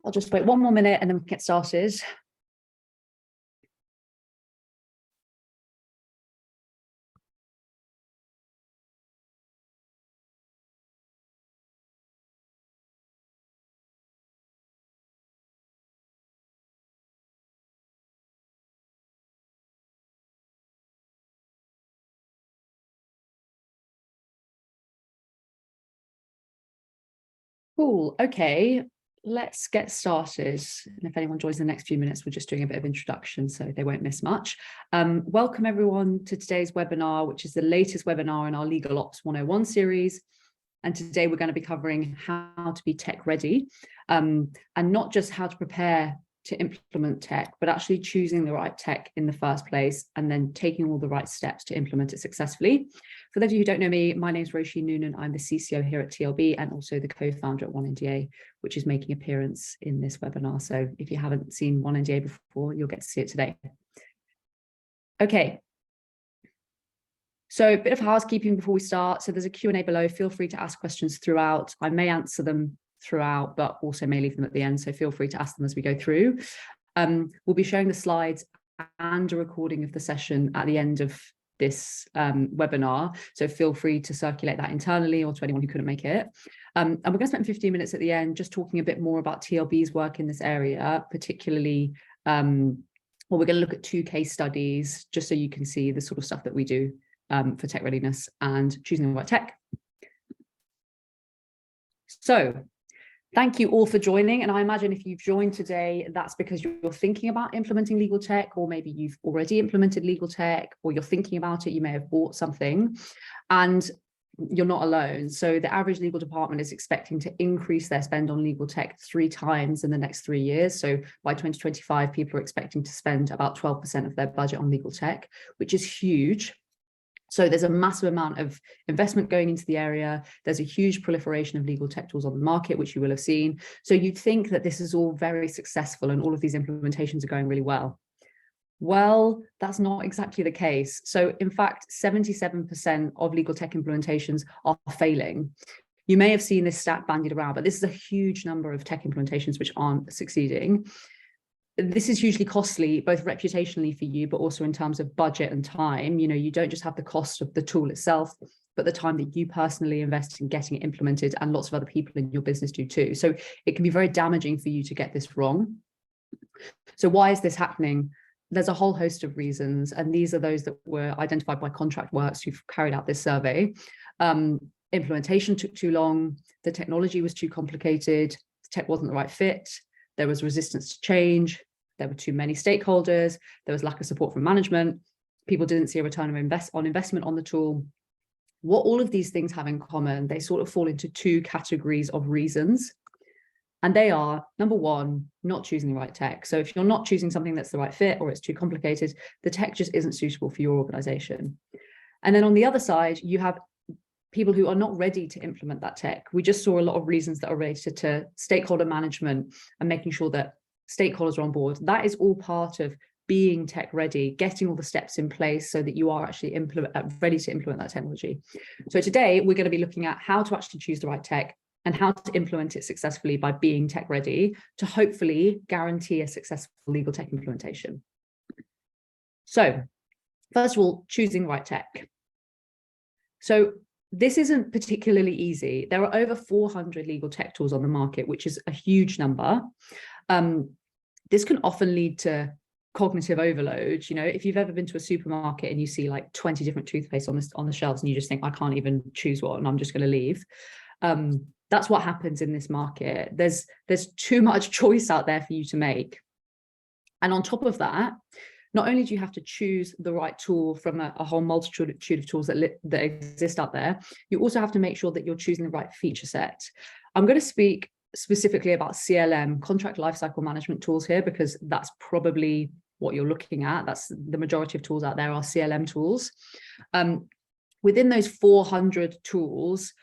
I'll just wait one more minute and then we can get started. Cool. Okay, let's get started. And if anyone joins in the next few minutes, we're just doing a bit of introduction, so they won't miss much. Welcome everyone to today's webinar, which is the latest webinar in our Legal Ops 101 series. And today we're going to be covering how to be tech ready, and not just how to prepare to implement tech, but actually choosing the right tech in the first place and then taking all the right steps to implement it successfully. For those of you who don't know me, my name is Roisin Noonan. I'm the CCO here at TLB and also the co-founder at 1NDA, which is making an appearance in this webinar. So if you haven't seen 1NDA before, you'll get to see it today. Okay. So a bit of housekeeping before we start. So there's a Q&A below. Feel free to ask questions throughout. I may answer them throughout, but also may leave them at the end. So feel free to ask them as we go through. We'll be showing the slides and a recording of the session at the end of this webinar. So feel free to circulate that internally or to anyone who couldn't make it. And we're going to spend 15 minutes at the end just talking a bit more about TLB's work in this area, particularly, we're going to look at 2 case studies just so you can see the sort of stuff that we do for tech readiness and choosing the right tech. So thank you all for joining. And I imagine if you've joined today, that's because you're thinking about implementing legal tech, or maybe you've already implemented legal tech, or you're thinking about it, you may have bought something, and you're not alone. So the average legal department is expecting to increase their spend on legal tech 3 times in the next 3 years. So by 2025, people are expecting to spend about 12% of their budget on legal tech, which is huge. So there's a massive amount of investment going into the area. There's a huge proliferation of legal tech tools on the market, which you will have seen. So you'd think that this is all very successful and all of these implementations are going really well. Well, that's not exactly the case. So in fact, 77% of legal tech implementations are failing. You may have seen this stat bandied around, but this is a huge number of tech implementations which aren't succeeding. This is hugely costly, both reputationally for you, but also in terms of budget and time. You know, you don't just have the cost of the tool itself, but the time that you personally invest in getting it implemented, and lots of other people in your business do too. So it can be very damaging for you to get this wrong. So why is this happening? There's a whole host of reasons, and these are those that were identified by ContractWorks who've carried out this survey. Implementation took too long, the technology was too complicated, the tech wasn't the right fit, there was resistance to change, there were too many stakeholders, there was lack of support from management, people didn't see a return on investment on the tool. What all of these things have in common, they sort of fall into 2 categories of reasons. And they are, number 1, not choosing the right tech. So if you're not choosing something that's the right fit or it's too complicated, the tech just isn't suitable for your organization. And then on the other side, you have people who are not ready to implement that tech. We just saw a lot of reasons that are related to stakeholder management and making sure that stakeholders are on board. That is all part of being tech ready, getting all the steps in place so that you are actually ready to implement that technology. So today we're going to be looking at how to actually choose the right tech and how to implement it successfully by being tech ready to hopefully guarantee a successful legal tech implementation. So first of all, choosing the right tech. So this isn't particularly easy. There are over 400 legal tech tools on the market, which is a huge number. This can often lead to cognitive overload. You know, if you've ever been to a supermarket and you see like 20 different toothpastes on the shelves and you just think, I can't even choose one, and I'm just going to leave. That's what happens in this market. There's too much choice out there for you to make. And on top of that, not only do you have to choose the right tool from a whole multitude of tools that exist out there, you also have to make sure that you're choosing the right feature set. I'm going to speak specifically about CLM, contract lifecycle management tools here, because that's probably what you're looking at. That's the majority of tools out there are CLM tools. Within those 400 tools,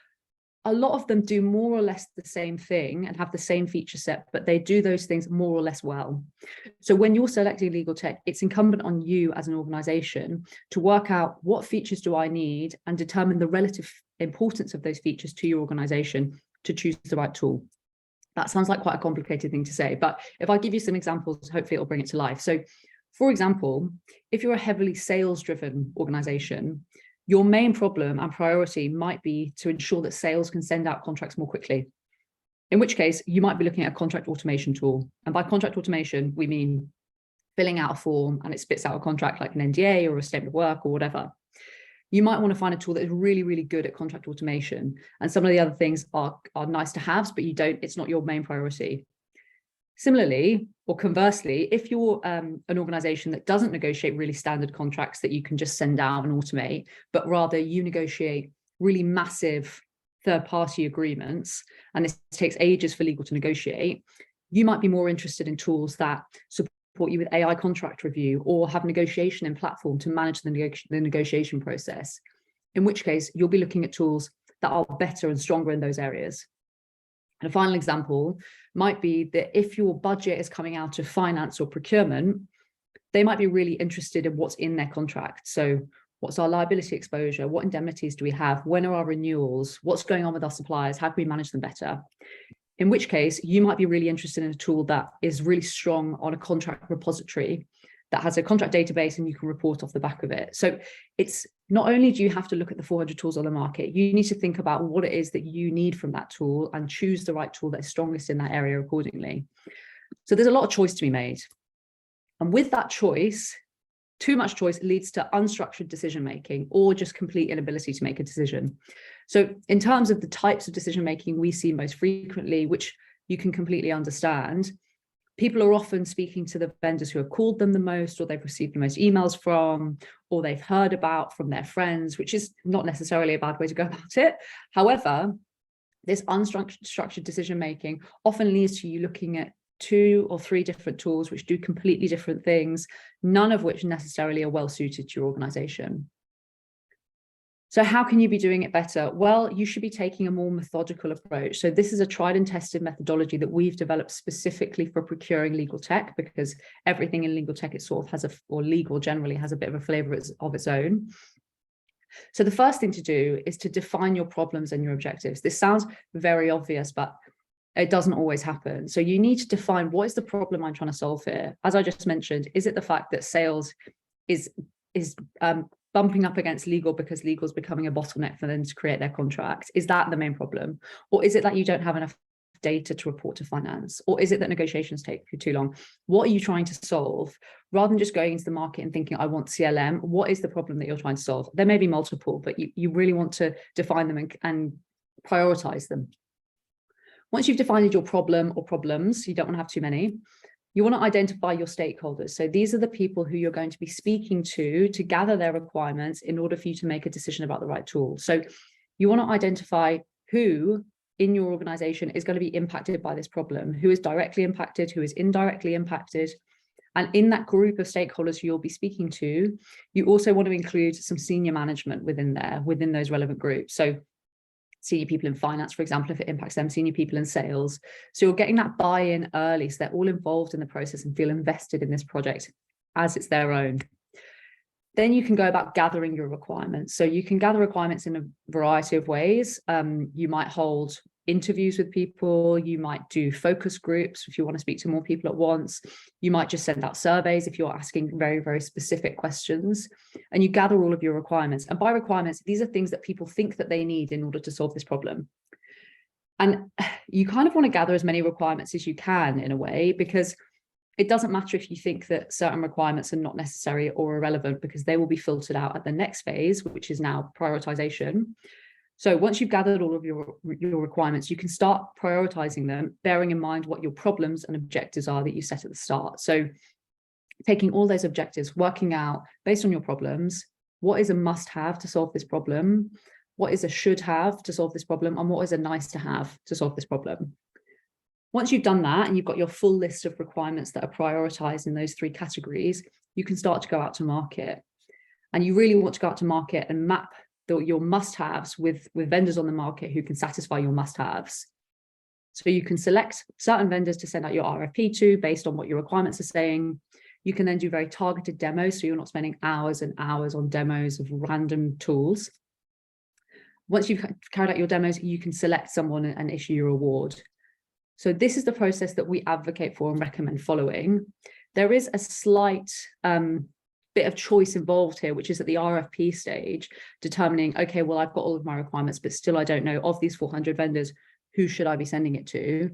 a lot of them do more or less the same thing and have the same feature set, but they do those things more or less well. So when you're selecting legal tech, it's incumbent on you as an organization to work out what features do I need and determine the relative importance of those features to your organization to choose the right tool. That sounds like quite a complicated thing to say, but if I give you some examples, hopefully it'll bring it to life. So for example, if you're a heavily sales-driven organization, your main problem and priority might be to ensure that sales can send out contracts more quickly. In which case, you might be looking at a contract automation tool. And by contract automation, we mean filling out a form and it spits out a contract like an NDA or a statement of work or whatever. You might want to find a tool that is really, really good at contract automation. And some of the other things are nice to have, but it's not your main priority. Similarly, or conversely, if you're an organization that doesn't negotiate really standard contracts that you can just send out and automate, but rather you negotiate really massive third-party agreements, and this takes ages for legal to negotiate, you might be more interested in tools that support you with AI contract review or have negotiation in platform to manage the negotiation process, in which case you'll be looking at tools that are better and stronger in those areas. And a final example might be that if your budget is coming out of finance or procurement, they might be really interested in what's in their contract. So what's our liability exposure? What indemnities do we have? When are our renewals? What's going on with our suppliers? How can we manage them better? In which case, you might be really interested in a tool that is really strong on a contract repository that has a contract database and you can report off the back of it. So it's not only do you have to look at the 400 tools on the market, you need to think about what it is that you need from that tool and choose the right tool that is strongest in that area accordingly. So there's a lot of choice to be made. And with that choice, too much choice leads to unstructured decision-making or just complete inability to make a decision. So in terms of the types of decision-making we see most frequently, which you can completely understand, people are often speaking to the vendors who have called them the most, or they've received the most emails from, or they've heard about from their friends, which is not necessarily a bad way to go about it. However, this unstructured decision-making often leads to you looking at 2 or 3 different tools which do completely different things, none of which necessarily are well suited to your organization. So how can you be doing it better? Well, you should be taking a more methodical approach. So this is a tried and tested methodology that we've developed specifically for procuring legal tech, because everything in legal tech, it sort of has or legal generally has a bit of a flavor of its own. So the first thing to do is to define your problems and your objectives. This sounds very obvious, but it doesn't always happen. So you need to define, what is the problem I'm trying to solve here? As I just mentioned, is it the fact that sales is bumping up against legal because legal is becoming a bottleneck for them to create their contracts? Is that the main problem? Or is it that you don't have enough data to report to finance? Or is it that negotiations take too long? What are you trying to solve? Rather than just going into the market and thinking, I want CLM, what is the problem that you're trying to solve? There may be multiple, but you really want to define them and prioritize them. Once you've defined your problem or problems, you don't want to have too many, you want to identify your stakeholders. So these are the people who you're going to be speaking to gather their requirements in order for you to make a decision about the right tool. So you want to identify who in your organization is going to be impacted by this problem, who is directly impacted, who is indirectly impacted. And in that group of stakeholders who you'll be speaking to, you also want to include some senior management within those relevant groups. So senior people in finance, for example, if it impacts them, senior people in sales. So you're getting that buy-in early, so they're all involved in the process and feel invested in this project as it's their own. Then you can go about gathering your requirements. So you can gather requirements in a variety of ways. You might hold interviews with people, you might do focus groups if you want to speak to more people at once, you might just send out surveys if you're asking very, very specific questions, and you gather all of your requirements. And by requirements, these are things that people think that they need in order to solve this problem. And you kind of want to gather as many requirements as you can in a way, because it doesn't matter if you think that certain requirements are not necessary or irrelevant, because they will be filtered out at the next phase, which is now prioritization. So once you've gathered all of your requirements, you can start prioritizing them, bearing in mind what your problems and objectives are that you set at the start. So taking all those objectives, working out based on your problems, what is a must-have to solve this problem, what is a should-have to solve this problem, and what is a nice-to-have to solve this problem. Once you've done that and you've got your full list of requirements that are prioritized in those 3 categories, you can start to go out to market. And you really want to go out to market and map your must-haves with vendors on the market who can satisfy your must-haves. So you can select certain vendors to send out your RFP to based on what your requirements are saying. You can then do very targeted demos, so you're not spending hours and hours on demos of random tools. Once you've carried out your demos, you can select someone and issue your award. So this is the process that we advocate for and recommend following. There is a slight bit of choice involved here, which is at the RFP stage, determining, okay, well, I've got all of my requirements, but still I don't know, of these 400 vendors, who should I be sending it to?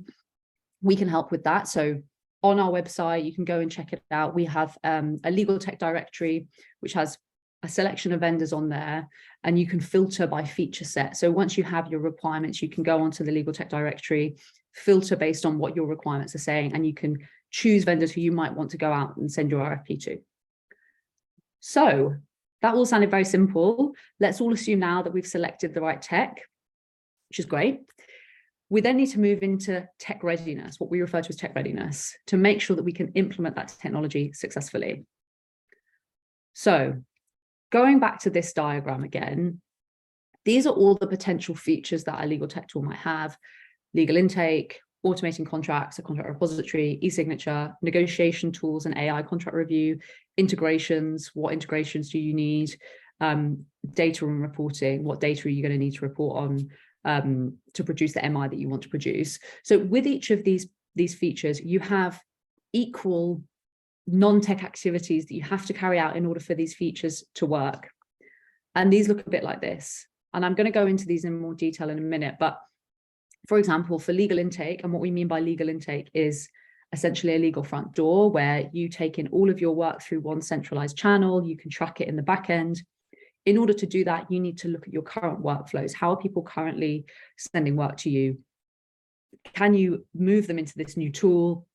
We can help with that. So on our website, you can go and check it out. We have a legal tech directory, which has a selection of vendors on there, and you can filter by feature set. So once you have your requirements, you can go onto the legal tech directory, filter based on what your requirements are saying, and you can choose vendors who you might want to go out and send your RFP to. So that all sounded very simple. Let's all assume now that we've selected the right tech, which is great. We then need to move into tech readiness, what we refer to as tech readiness, to make sure that we can implement that technology successfully. So going back to this diagram again, these are all the potential features that a legal tech tool might have: legal intake, automating contracts, a contract repository, e-signature, negotiation tools and AI contract review, integrations, what integrations do you need, data and reporting, what data are you going to need to report on to produce the MI that you want to produce. So with each of these features, you have equal non-tech activities that you have to carry out in order for these features to work. And these look a bit like this. And I'm going to go into these in more detail in a minute, but for example, for legal intake, and what we mean by legal intake is essentially a legal front door where you take in all of your work through one centralized channel, you can track it in the back end. In order to do that, you need to look at your current workflows. How are people currently sending work to you? Can you move them into this new tool?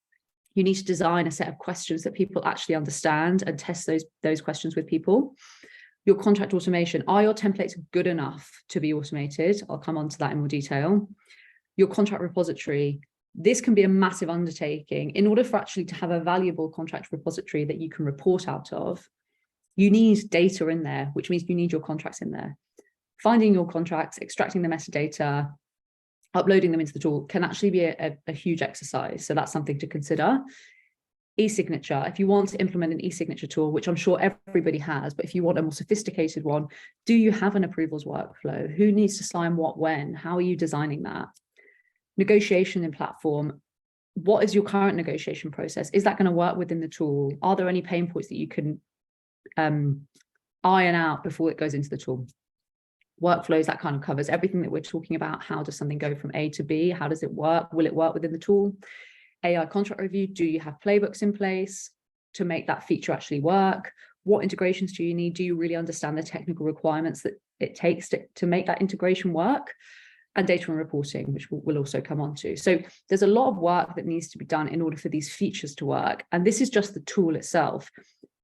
You need to design a set of questions that people actually understand and test those questions with people. Your contract automation, are your templates good enough to be automated? I'll come on to that in more detail. Your contract repository, this can be a massive undertaking. In order for actually to have a valuable contract repository that you can report out of, you need data in there, which means you need your contracts in there. Finding your contracts, extracting the metadata, uploading them into the tool can actually be a huge exercise. So that's something to consider. E-signature, if you want to implement an e-signature tool, which I'm sure everybody has, but if you want a more sophisticated one, do you have an approvals workflow? Who needs to sign what when? How are you designing that? Negotiation in platform, what is your current negotiation process? Is that going to work within the tool? Are there any pain points that you can iron out before it goes into the tool? Workflows, that kind of covers everything that we're talking about. How does something go from A to B? How does it work? Will it work within the tool? AI contract review, do you have playbooks in place to make that feature actually work? What integrations do you need? Do you really understand the technical requirements that it takes to make that integration work? And data and reporting, which we'll also come on to. So there's a lot of work that needs to be done in order for these features to work. And this is just the tool itself.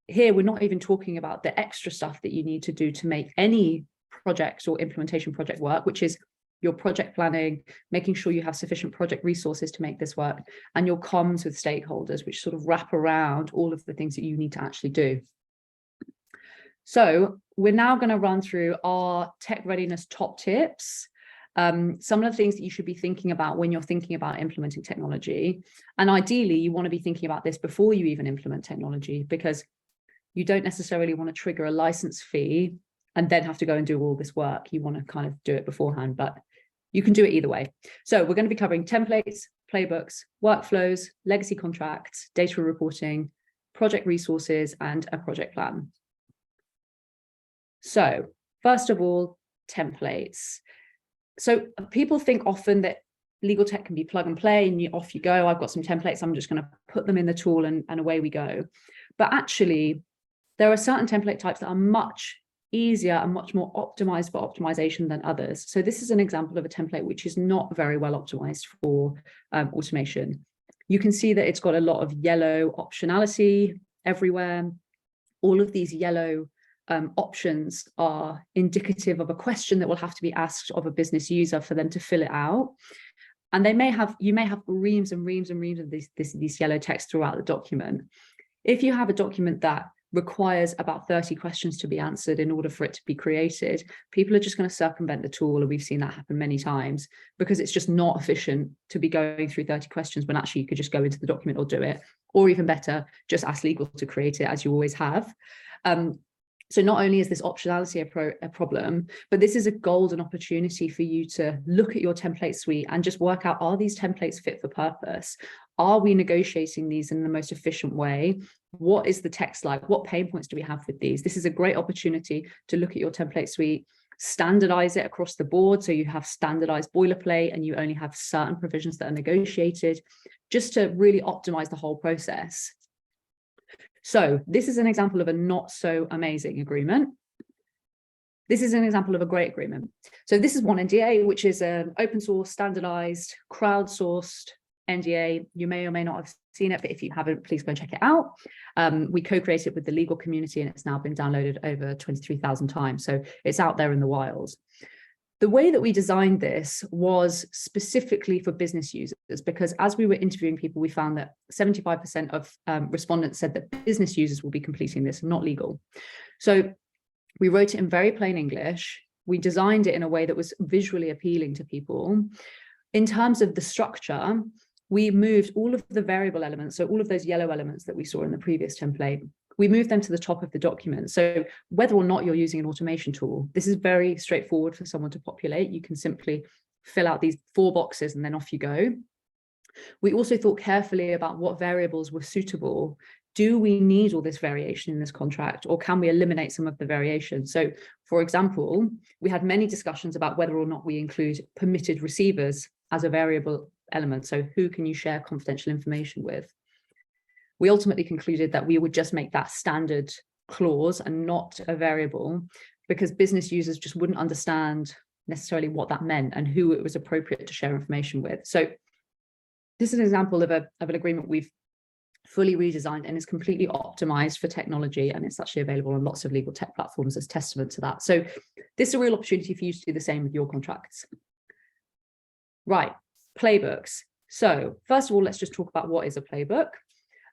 Here, we're not even talking about the extra stuff that you need to do to make any project or implementation project work, which is your project planning, making sure you have sufficient project resources to make this work, and your comms with stakeholders, which sort of wrap around all of the things that you need to actually do. So we're now going to run through our tech readiness top tips. Some of the things that you should be thinking about when you're thinking about implementing technology. And ideally, you want to be thinking about this before you even implement technology, because you don't necessarily want to trigger a license fee and then have to go and do all this work. You want to kind of do it beforehand, but you can do it either way. So we're going to be covering templates, playbooks, workflows, legacy contracts, data reporting, project resources, and a project plan. So first of all, templates. So people think often that legal tech can be plug and play and off you go. I've got some templates, I'm just going to put them in the tool and away we go. But actually, there are certain template types that are much easier and much more optimized for optimization than others. So this is an example of a template which is not very well optimized for automation. You can see that it's got a lot of yellow optionality everywhere. All of these yellow options are indicative of a question that will have to be asked of a business user for them to fill it out. And you may have reams and reams and reams of these yellow text throughout the document. If you have a document that requires about 30 questions to be answered in order for it to be created, people are just going to circumvent the tool, and we've seen that happen many times, because it's just not efficient to be going through 30 questions when actually you could just go into the document or do it, or even better, just ask legal to create it, as you always have. So not only is this optionality a problem, but this is a golden opportunity for you to look at your template suite and just work out, are these templates fit for purpose? Are we negotiating these in the most efficient way? What is the text like? What pain points do we have with these? This is a great opportunity to look at your template suite, standardize it across the board. So you have standardized boilerplate and you only have certain provisions that are negotiated, just to really optimize the whole process. So this is an example of a not so amazing agreement. This is an example of a great agreement. So this is one NDA, which is an open source, standardized, crowdsourced NDA. You may or may not have seen it, but if you haven't, please go and check it out. We co-created with the legal community and it's now been downloaded over 23,000 times. So it's out there in the wild. The way that we designed this was specifically for business users, because as we were interviewing people, we found that 75% of respondents said that business users will be completing this, not legal. So we wrote it in very plain English. We designed it in a way that was visually appealing to people. In terms of the structure, we moved all of the variable elements, so all of those yellow elements that we saw in the previous template, we moved them to the top of the document. So whether or not you're using an automation tool, this is very straightforward for someone to populate. You can simply fill out these 4 boxes and then off you go. We also thought carefully about what variables were suitable. Do we need all this variation in this contract, or can we eliminate some of the variation? So for example, we had many discussions about whether or not we include permitted receivers as a variable element. So who can you share confidential information with? We ultimately concluded that we would just make that standard clause and not a variable, because business users just wouldn't understand necessarily what that meant and who it was appropriate to share information with. So this is an example of an agreement we've fully redesigned and is completely optimized for technology, and it's actually available on lots of legal tech platforms as testament to that. So this is a real opportunity for you to do the same with your contracts. Right, playbooks. So first of all, let's just talk about what is a playbook.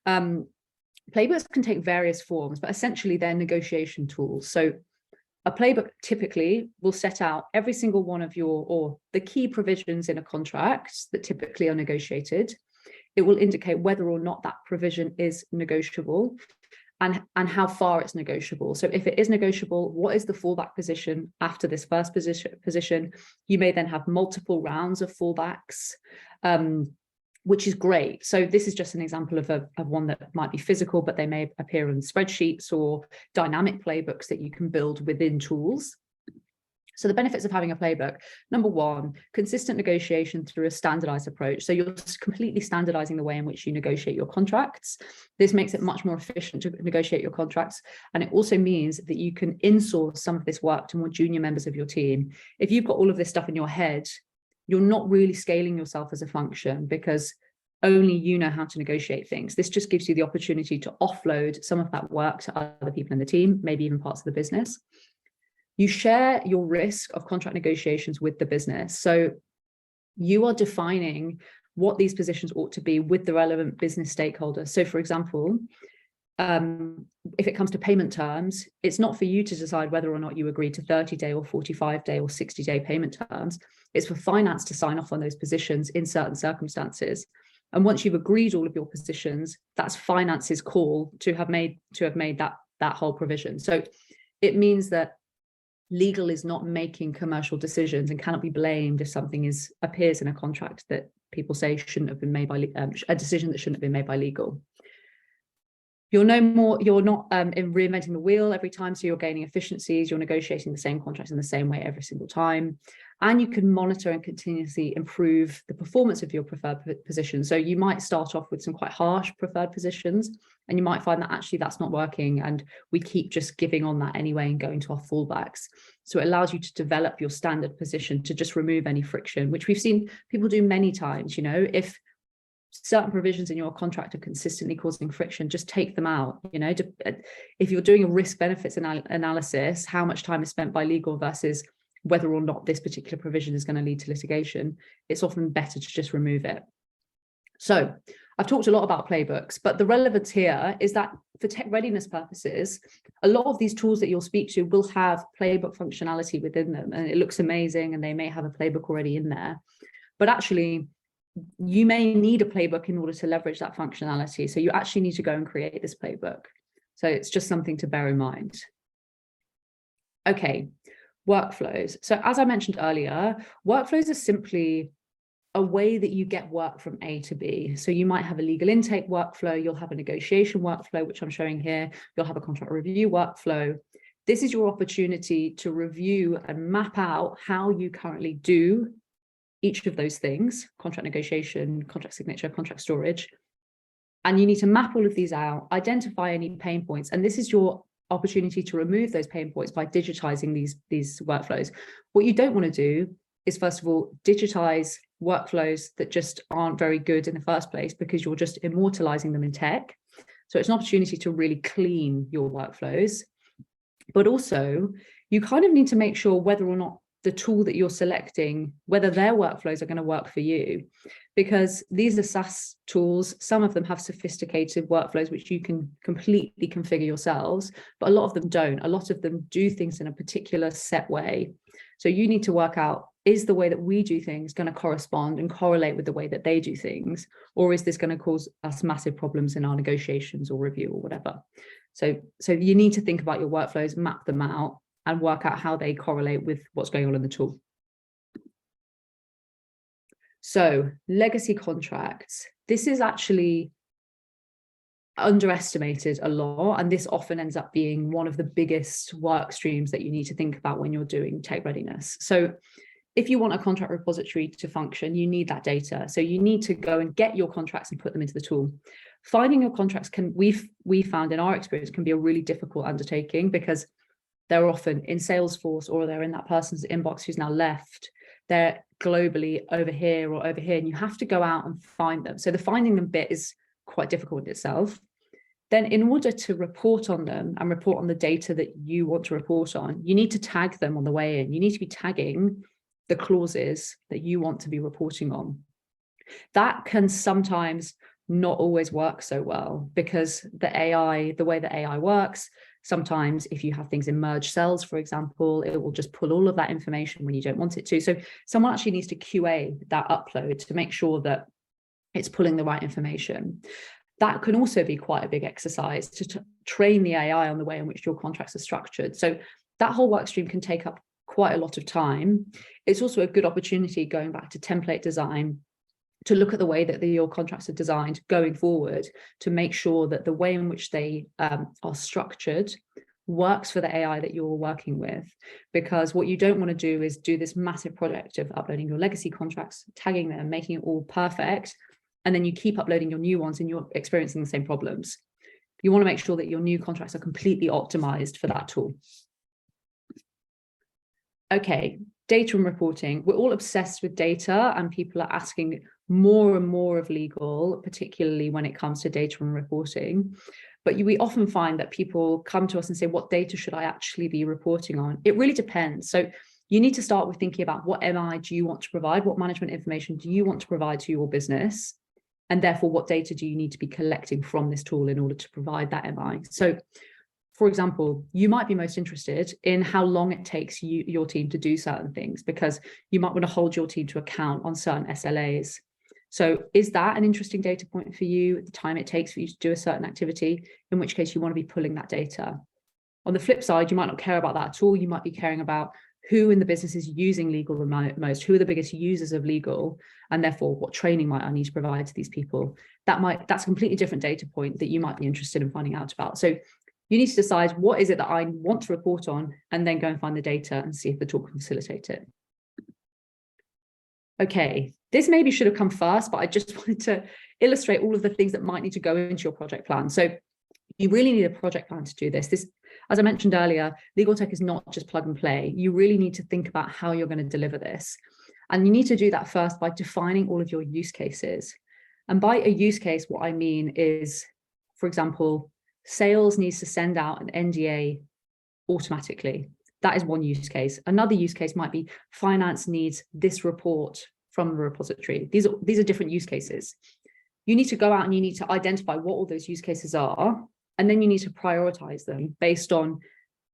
Playbooks can take various forms, but essentially they're negotiation tools. So a playbook typically will set out every single one of or the key provisions in a contract that typically are negotiated. It will indicate whether or not that provision is negotiable and how far it's negotiable. So if it is negotiable, what is the fallback position after this first position? You may then have multiple rounds of fallbacks, which is great. So this is just an example of one that might be physical, but they may appear in spreadsheets or dynamic playbooks that you can build within tools. So the benefits of having a playbook: number one, consistent negotiation through a standardized approach. So you're completely standardizing the way in which you negotiate your contracts. This makes it much more efficient to negotiate your contracts. And it also means that you can insource some of this work to more junior members of your team. If you've got all of this stuff in your head, you're not really scaling yourself as a function, because only you know how to negotiate things. This just gives you the opportunity to offload some of that work to other people in the team, maybe even parts of the business. You share your risk of contract negotiations with the business. So you are defining what these positions ought to be with the relevant business stakeholders. So for example, if it comes to payment terms, it's not for you to decide whether or not you agree to 30-day or 45-day or 60-day payment terms. It's for finance to sign off on those positions in certain circumstances. And once you've agreed all of your positions, that's finance's call to have made that whole provision. So it means that legal is not making commercial decisions and cannot be blamed if something appears in a contract that people say shouldn't have been made by a decision that shouldn't have been made by legal. You're not reinventing the wheel every time, so you're gaining efficiencies. You're negotiating the same contracts in the same way every single time, and you can monitor and continuously improve the performance of your preferred position. So you might start off with some quite harsh preferred positions, and you might find that actually that's not working, and we keep just giving on that anyway and going to our fallbacks. So it allows you to develop your standard position to just remove any friction, which we've seen people do many times. If certain provisions in your contract are consistently causing friction, just take them out. If you're doing a risk benefits analysis, how much time is spent by legal versus whether or not this particular provision is going to lead to litigation, it's often better to just remove it. So I've talked a lot about playbooks, but the relevance here is that for tech readiness purposes, a lot of these tools that you'll speak to will have playbook functionality within them, and it looks amazing, and they may have a playbook already in there. But actually, you may need a playbook in order to leverage that functionality. So you actually need to go and create this playbook. So it's just something to bear in mind. Okay, workflows. So as I mentioned earlier, workflows are simply a way that you get work from A to B. So you might have a legal intake workflow, you'll have a negotiation workflow, which I'm showing here, you'll have a contract review workflow. This is your opportunity to review and map out how you currently do each of those things: contract negotiation, contract signature, contract storage. And you need to map all of these out, identify any pain points. And this is your opportunity to remove those pain points by digitizing these workflows. What you don't want to do is, first of all, digitize workflows that just aren't very good in the first place, because you're just immortalizing them in tech. So it's an opportunity to really clean your workflows. But also, you kind of need to make sure whether or not the tool that you're selecting, whether their workflows are going to work for you, because these are SaaS tools. Some of them have sophisticated workflows which you can completely configure yourselves, but a lot of them don't. A lot of them do things in a particular set way. So you need to work out, is the way that we do things going to correspond and correlate with the way that they do things, or is this going to cause us massive problems in our negotiations or review or whatever? So you need to think about your workflows, map them out, and work out how they correlate with what's going on in the tool. So legacy contracts, this is actually underestimated a lot, and this often ends up being one of the biggest work streams that you need to think about when you're doing tech readiness. So if you want a contract repository to function, you need that data. So you need to go and get your contracts and put them into the tool. Finding your contracts we found in our experience can be a really difficult undertaking, because they're often in Salesforce, or they're in that person's inbox who's now left. They're globally over here or over here, and you have to go out and find them. So the finding them bit is quite difficult in itself. Then in order to report on them and report on the data that you want to report on, you need to tag them on the way in. You need to be tagging the clauses that you want to be reporting on. That can sometimes not always work so well, because the way that AI works, sometimes if you have things in merge cells, for example, it will just pull all of that information when you don't want it to. So someone actually needs to QA that upload to make sure that it's pulling the right information. That can also be quite a big exercise to train the AI on the way in which your contracts are structured. So that whole work stream can take up quite a lot of time. It's also a good opportunity, going back to template design, to look at the way that your contracts are designed going forward, to make sure that the way in which they are structured works for the AI that you're working with. Because what you don't want to do is do this massive project of uploading your legacy contracts, tagging them, making it all perfect, and then you keep uploading your new ones and you're experiencing the same problems. You want to make sure that your new contracts are completely optimized for that tool. Okay, data and reporting. We're all obsessed with data, and people are asking more and more of legal, particularly when it comes to data and reporting. But we often find that people come to us and say, what data should I actually be reporting on? It really depends. So you need to start with thinking about, what MI do you want to provide? What management information do you want to provide to your business? And therefore, what data do you need to be collecting from this tool in order to provide that MI? So for example, you might be most interested in how long it takes your team to do certain things, because you might want to hold your team to account on certain SLAs. So is that an interesting data point for you, the time it takes for you to do a certain activity, in which case you want to be pulling that data? On the flip side, you might not care about that at all. You might be caring about who in the business is using legal the most, who are the biggest users of legal, and therefore what training might I need to provide to these people. That's a completely different data point that you might be interested in finding out about. So you need to decide, what is it that I want to report on, and then go and find the data and see if the tool can facilitate it. Okay, this maybe should have come first, but I just wanted to illustrate all of the things that might need to go into your project plan. So you really need a project plan to do this. As I mentioned earlier, legal tech is not just plug and play. You really need to think about how you're going to deliver this. And you need to do that first by defining all of your use cases. And by a use case, what I mean is, for example, sales needs to send out an NDA automatically. That is one use case. Another use case might be finance needs this report from the repository. These are different use cases. You need to go out and you need to identify what all those use cases are, and then you need to prioritize them based on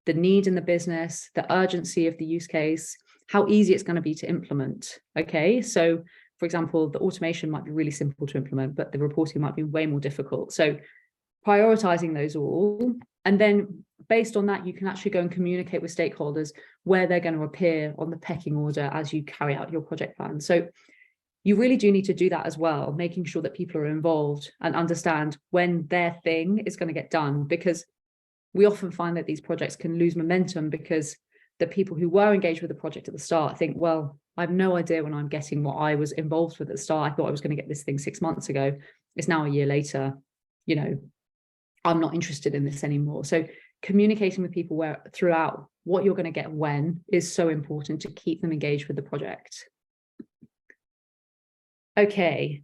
the need in the business, the urgency of the use case, how easy it's going to be to implement. Okay, so for example, the automation might be really simple to implement, but the reporting might be way more difficult. So prioritizing those all, and then based on that, you can actually go and communicate with stakeholders where they're going to appear on the pecking order as you carry out your project plan. So you really do need to do that as well, making sure that people are involved and understand when their thing is going to get done, because we often find that these projects can lose momentum because the people who were engaged with the project at the start think, well, I have no idea when I'm getting what I was involved with at the start. I thought I was going to get this thing 6 months ago. It's now a year later. You know, I'm not interested in this anymore. So communicating with people throughout what you're going to get when is so important to keep them engaged with the project. Okay,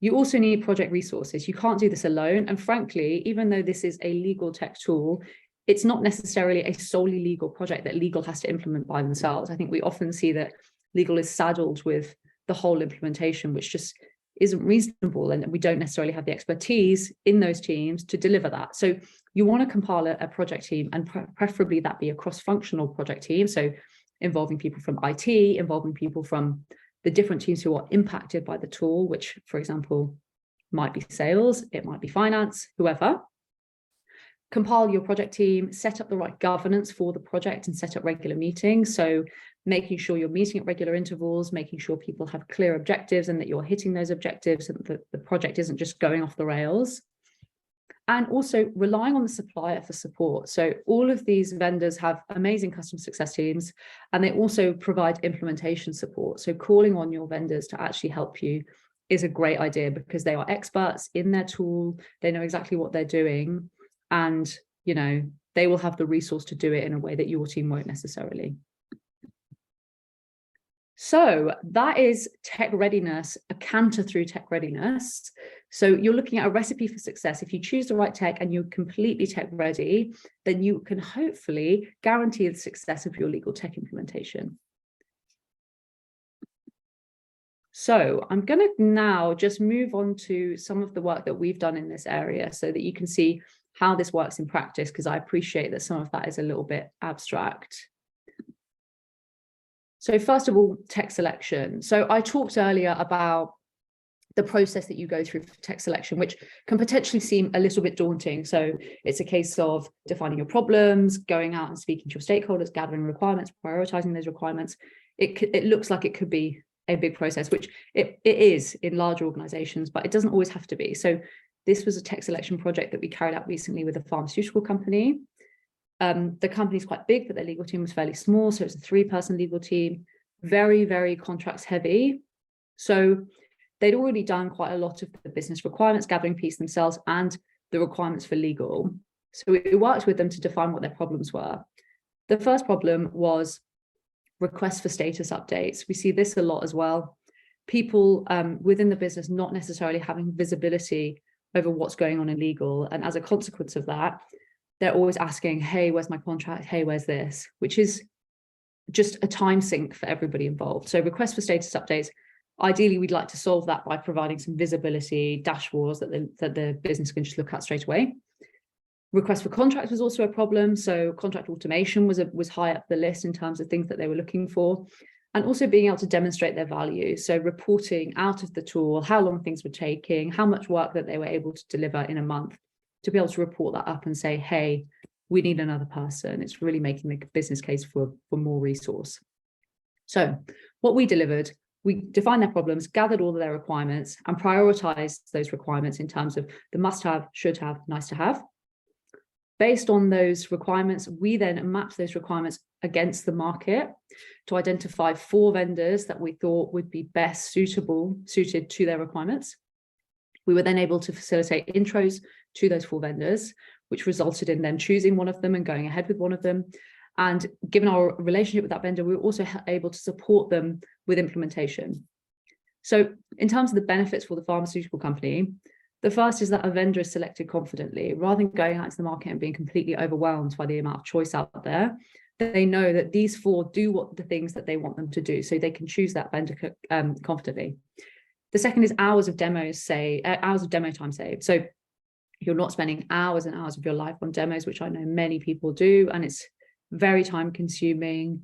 you also need project resources. You can't do this alone. And frankly, even though this is a legal tech tool, it's not necessarily a solely legal project that legal has to implement by themselves. I think we often see that legal is saddled with the whole implementation, which just isn't reasonable, and we don't necessarily have the expertise in those teams to deliver that. So you want to compile a project team, and preferably that be a cross-functional project team, so involving people from IT, involving people from the different teams who are impacted by the tool, which, for example, might be sales, it might be finance, whoever. Compile your project team, set up the right governance for the project, and set up regular meetings. So making sure you're meeting at regular intervals, making sure people have clear objectives and that you're hitting those objectives, and that the project isn't just going off the rails. And also relying on the supplier for support. So all of these vendors have amazing customer success teams, and they also provide implementation support. So calling on your vendors to actually help you is a great idea, because they are experts in their tool. They know exactly what they're doing, and you know, they will have the resource to do it in a way that your team won't necessarily. So that is tech readiness, a canter through tech readiness. So you're looking at a recipe for success. If you choose the right tech and you're completely tech ready, then you can hopefully guarantee the success of your legal tech implementation. So I'm going to now just move on to some of the work that we've done in this area so that you can see how this works in practice, because I appreciate that some of that is a little bit abstract. So first of all, tech selection. So I talked earlier about the process that you go through for tech selection, which can potentially seem a little bit daunting. So it's a case of defining your problems, going out and speaking to your stakeholders, gathering requirements, prioritizing those requirements. It looks like it could be a big process, which it is in large organizations, but it doesn't always have to be. So this was a tech selection project that we carried out recently with a pharmaceutical company. The company's quite big, but their legal team was fairly small. So it's a 3-person legal team, very, very contracts heavy. So they'd already done quite a lot of the business requirements gathering piece themselves and the requirements for legal. So we worked with them to define what their problems were. The first problem was requests for status updates. We see this a lot as well. People within the business not necessarily having visibility over what's going on in legal. And as a consequence of that, they're always asking, hey, where's my contract? Hey, where's this? Which is just a time sink for everybody involved. So requests for status updates, ideally, we'd like to solve that by providing some visibility, dashboards that the business can just look at straight away. Request for contracts was also a problem. So contract automation was high up the list in terms of things that they were looking for. And also being able to demonstrate their value. So reporting out of the tool, how long things were taking, how much work that they were able to deliver in a month, to be able to report that up and say, hey, we need another person. It's really making the business case for more resource. So what we delivered, we defined their problems, gathered all of their requirements, and prioritized those requirements in terms of the must-have, should-have, nice-to-have. Based on those requirements, we then mapped those requirements against the market to identify 4 vendors that we thought would be best suited to their requirements. We were then able to facilitate intros to those 4 vendors, which resulted in them choosing one of them and going ahead with one of them. And given our relationship with that vendor, we were also able to support them with implementation. So in terms of the benefits for the pharmaceutical company, the first is that a vendor is selected confidently. Rather than going out into the market and being completely overwhelmed by the amount of choice out there, they know that these 4 do the things that they want them to do, so they can choose that vendor confidently. The second is hours of demo time saved. So you're not spending hours and hours of your life on demos, which I know many people do, and it's very time consuming.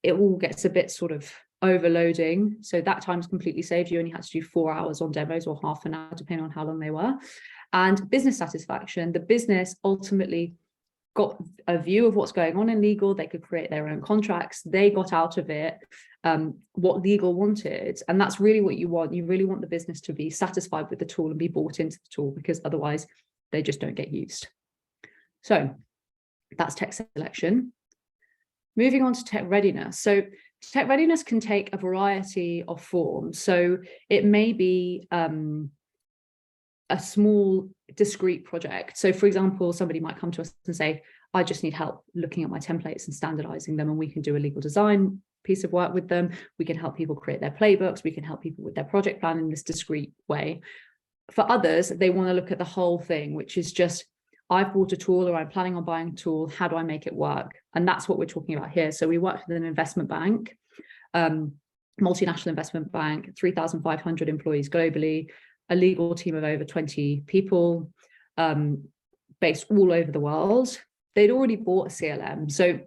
It all gets a bit sort of overloading. So that time is completely saved. You only had to do 4 hours on demos or half an hour, depending on how long they were. And business satisfaction, the business ultimately got a view of what's going on in legal. They could create their own contracts. They got out of it what legal wanted. And that's really what you want. You really want the business to be satisfied with the tool and be bought into the tool, because otherwise they just don't get used. So that's tech selection. Moving on to tech readiness. So tech readiness can take a variety of forms. So it may be a small discrete project. So for example, somebody might come to us and say, I just need help looking at my templates and standardizing them, and we can do a legal design piece of work with them. We can help people create their playbooks. We can help people with their project plan in this discrete way. For others, they want to look at the whole thing, which is just, I've bought a tool or I'm planning on buying a tool. How do I make it work? And that's what we're talking about here. So we worked with an investment bank, multinational investment bank, 3,500 employees globally, a legal team of over 20 people, based all over the world. They'd already bought a CLM. So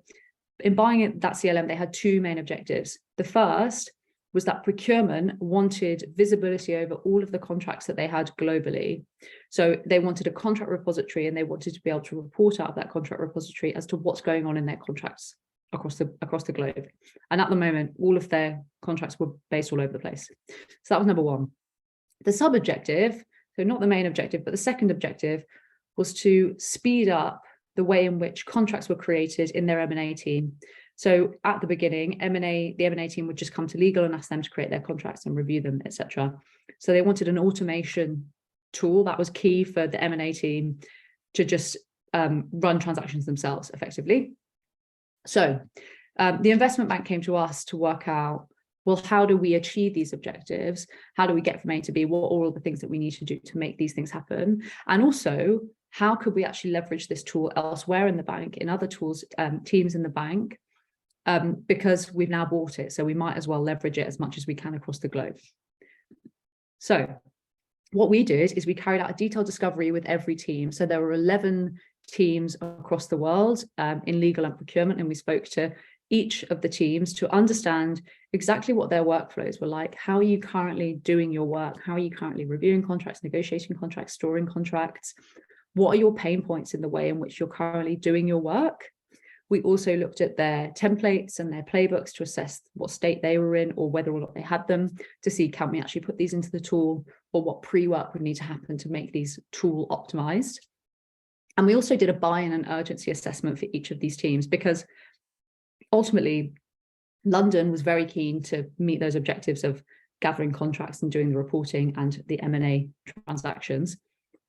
in buying that CLM, they had two main objectives. The first was that procurement wanted visibility over all of the contracts that they had globally. So they wanted a contract repository, and they wanted to be able to report out of that contract repository as to what's going on in their contracts across the globe. And at the moment, all of their contracts were based all over the place. So that was number one. The sub-objective, so not the main objective, but the second objective, was to speed up the way in which contracts were created in their M&A team. So at the beginning, the M&A team would just come to legal and ask them to create their contracts and review them, etc. So they wanted an automation tool that was key for the M&A team to just run transactions themselves effectively. So the investment bank came to us to work out, well, how do we achieve these objectives? How do we get from A to B? What are all the things that we need to do to make these things happen? And also, how could we actually leverage this tool elsewhere in the bank, in other tools, teams in the bank, because we've now bought it. So we might as well leverage it as much as we can across the globe. So what we did is we carried out a detailed discovery with every team. So there were 11 teams across the world in legal and procurement, and we spoke to each of the teams to understand exactly what their workflows were like. How are you currently doing your work? How are you currently reviewing contracts, negotiating contracts, storing contracts? What are your pain points in the way in which you're currently doing your work? We also looked at their templates and their playbooks to assess what state they were in, or whether or not they had them, to see, can we actually put these into the tool, or what pre-work would need to happen to make these tool optimized. And we also did a buy-in and urgency assessment for each of these teams, because ultimately London was very keen to meet those objectives of gathering contracts and doing the reporting and the M&A transactions.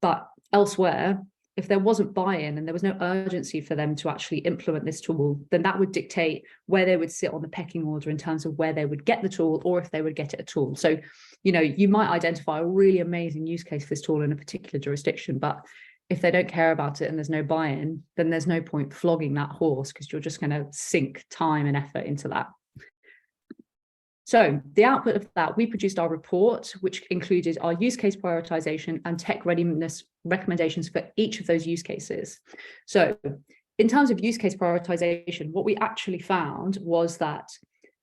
But elsewhere, if there wasn't buy-in and there was no urgency for them to actually implement this tool, then that would dictate where they would sit on the pecking order in terms of where they would get the tool, or if they would get it at all. So, you might identify a really amazing use case for this tool in a particular jurisdiction, but if they don't care about it and there's no buy-in, then there's no point flogging that horse, because you're just going to sink time and effort into that. So the output of that, we produced our report, which included our use case prioritization and tech readiness recommendations for each of those use cases. So in terms of use case prioritization, what we actually found was that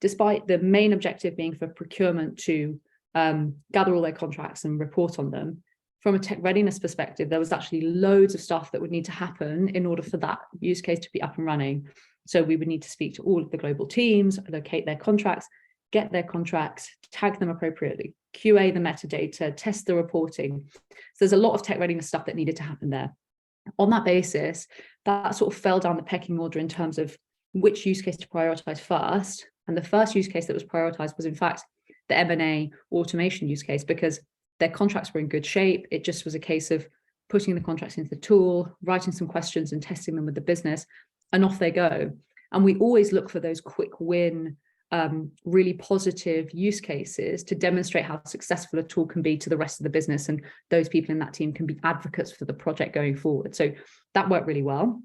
despite the main objective being for procurement to gather all their contracts and report on them, from a tech readiness perspective, there was actually loads of stuff that would need to happen in order for that use case to be up and running. So we would need to speak to all of the global teams, locate their contracts, get their contracts, tag them appropriately, QA the metadata, test the reporting. So there's a lot of tech readiness stuff that needed to happen there. On that basis, that sort of fell down the pecking order in terms of which use case to prioritize first. And the first use case that was prioritized was, in fact, the M&A automation use case, because their contracts were in good shape. It just was a case of putting the contracts into the tool, writing some questions and testing them with the business, and off they go. And we always look for those quick win, really positive use cases to demonstrate how successful a tool can be to the rest of the business, and those people in that team can be advocates for the project going forward. So that worked really well.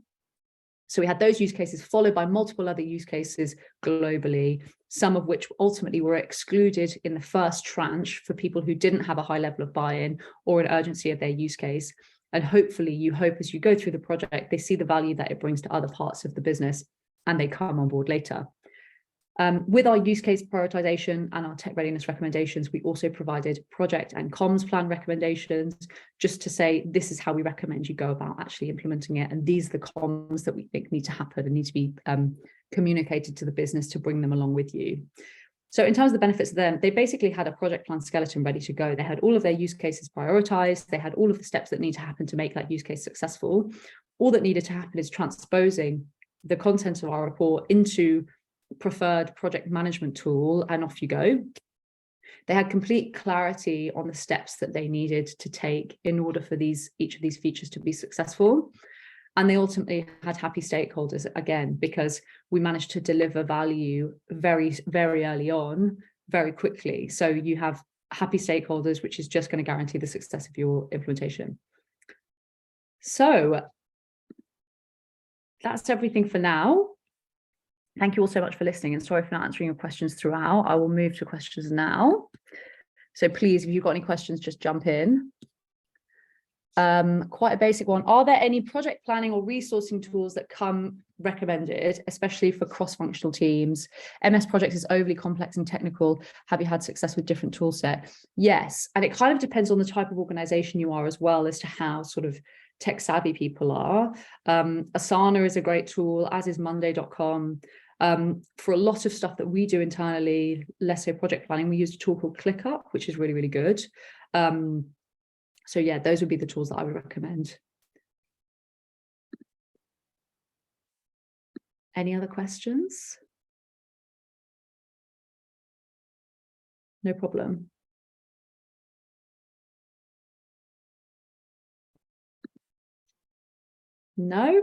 So we had those use cases followed by multiple other use cases globally, some of which ultimately were excluded in the first tranche for people who didn't have a high level of buy-in or an urgency of their use case. And hopefully you hope as you go through the project, they see the value that it brings to other parts of the business and they come on board later. With our use case prioritization and our tech readiness recommendations, we also provided project and comms plan recommendations, just to say, this is how we recommend you go about actually implementing it. And these are the comms that we think need to happen and need to be communicated to the business to bring them along with you. So in terms of the benefits of them, they basically had a project plan skeleton ready to go. They had all of their use cases prioritized. They had all of the steps that need to happen to make that use case successful. All that needed to happen is transposing the content of our report into preferred project management tool, and off you go. They had complete clarity on the steps that they needed to take in order for each of these features to be successful. And they ultimately had happy stakeholders, again, because we managed to deliver value very, very early on, very quickly. So you have happy stakeholders, which is just going to guarantee the success of your implementation. So that's everything for now. Thank you all so much for listening, and sorry for not answering your questions throughout. I will move to questions now. So please, if you've got any questions, just jump in. Quite a basic one. Are there any project planning or resourcing tools that come recommended, especially for cross-functional teams? MS Projects is overly complex and technical. Have you had success with different tool set? Yes, and it kind of depends on the type of organization you are as well, as to how sort of tech savvy people are. Asana is a great tool, as is Monday.com. For a lot of stuff that we do internally, let's say project planning, we use a tool called ClickUp, which is really, really good. So yeah, those would be the tools that I would recommend. Any other questions? No problem. No?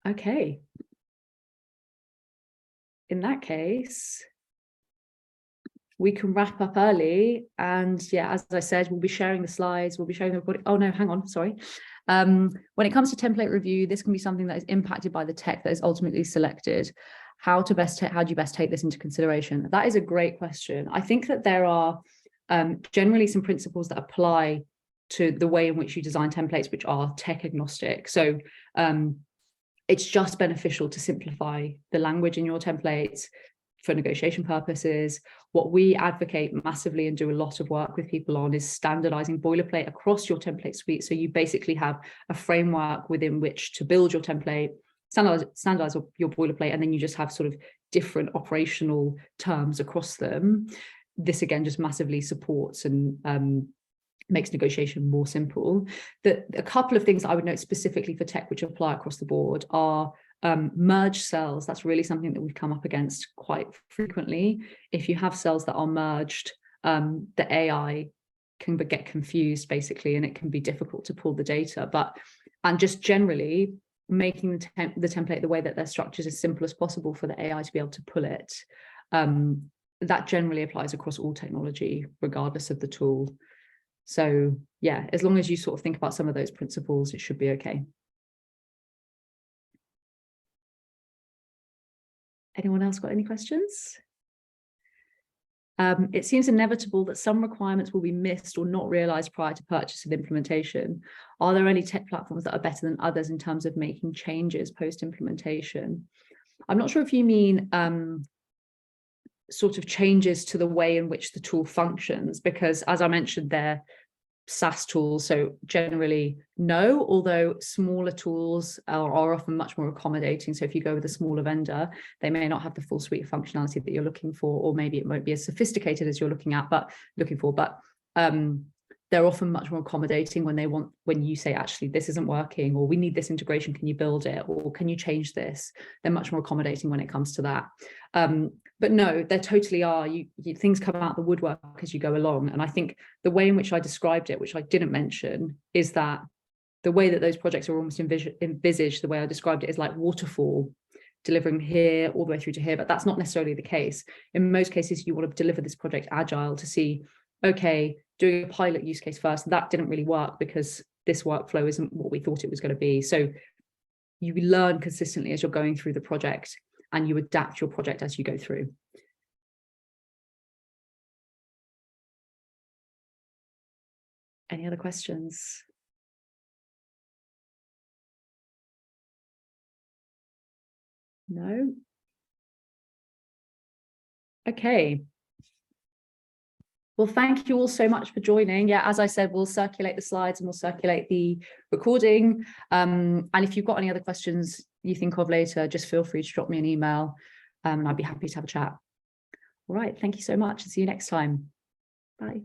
Okay. In that case, we can wrap up early. And yeah, as I said, we'll be sharing the slides, we'll be sharing the recording. Oh no, hang on, sorry. When it comes to template review, this can be something that is impacted by the tech that is ultimately selected. How do you best take this into consideration? That is a great question. I think that there are generally some principles that apply to the way in which you design templates, which are tech agnostic. So it's just beneficial to simplify the language in your templates for negotiation purposes. What we advocate massively and do a lot of work with people on is standardizing boilerplate across your template suite. So you basically have a framework within which to build your template, standardize your boilerplate, and then you just have sort of different operational terms across them. This again just massively supports and makes negotiation more simple. A couple of things I would note specifically for tech which apply across the board are merge cells. That's really something that we've come up against quite frequently. If you have cells that are merged, the AI can get confused basically, and it can be difficult to pull the data. And just generally making the template the way that they're structured as simple as possible for the AI to be able to pull it. That generally applies across all technology, regardless of the tool. So yeah, as long as you sort of think about some of those principles, it should be okay. Anyone else got any questions? It seems inevitable that some requirements will be missed or not realized prior to purchase and implementation. Are there any tech platforms that are better than others in terms of making changes post-implementation? I'm not sure if you mean sort of changes to the way in which the tool functions, because as I mentioned, they're SaaS tools, so generally no, although smaller tools are often much more accommodating. So if you go with a smaller vendor, they may not have the full suite of functionality that you're looking for, or maybe it won't be as sophisticated as you're looking for, but they're often much more accommodating when you say, actually, this isn't working, or we need this integration, can you build it, or can you change this? They're much more accommodating when it comes to that. But no, there totally are. Things come out the woodwork as you go along. And I think the way in which I described it, which I didn't mention, is that the way that those projects are almost envisaged, the way I described it, is like waterfall, delivering here all the way through to here. But that's not necessarily the case. In most cases, you want to deliver this project agile to see, okay, doing a pilot use case first, that didn't really work because this workflow isn't what we thought it was going to be. So you learn consistently as you're going through the project, and you adapt your project as you go through. Any other questions? No. Okay. Well, thank you all so much for joining. Yeah, as I said, we'll circulate the slides and we'll circulate the recording. And if you've got any other questions you think of later, just feel free to drop me an email. I'd be happy to have a chat. All right, thank you so much. See you next time. Bye.